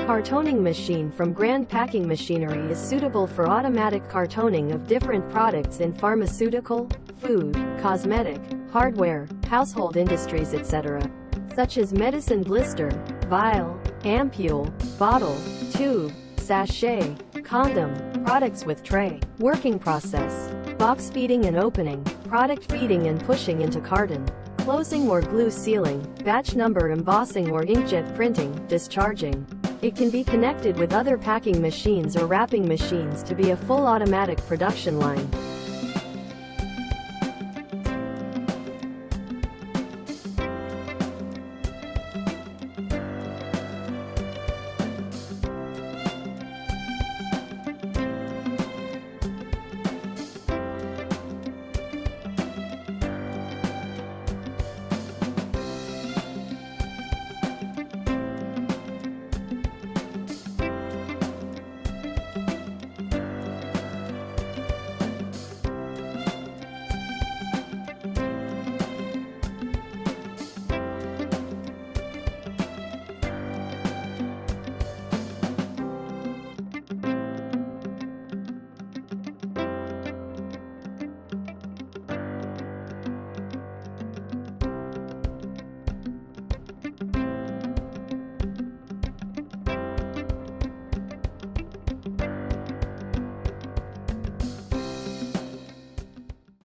Cartoning machine from MiGrand packing machinery is suitable for automatic cartoning of different products in pharmaceutical, food, cosmetic, hardware, household industries etc., such as medicine blister, vial, ampule, bottle, tube, sachet, condom, products with tray. Working process: box feeding and opening, product feeding and pushing into carton, closing or glue sealing, batch number embossing or inkjet printing, discharging. It can be connected with other packing machines or wrapping machines to be a full automatic production line.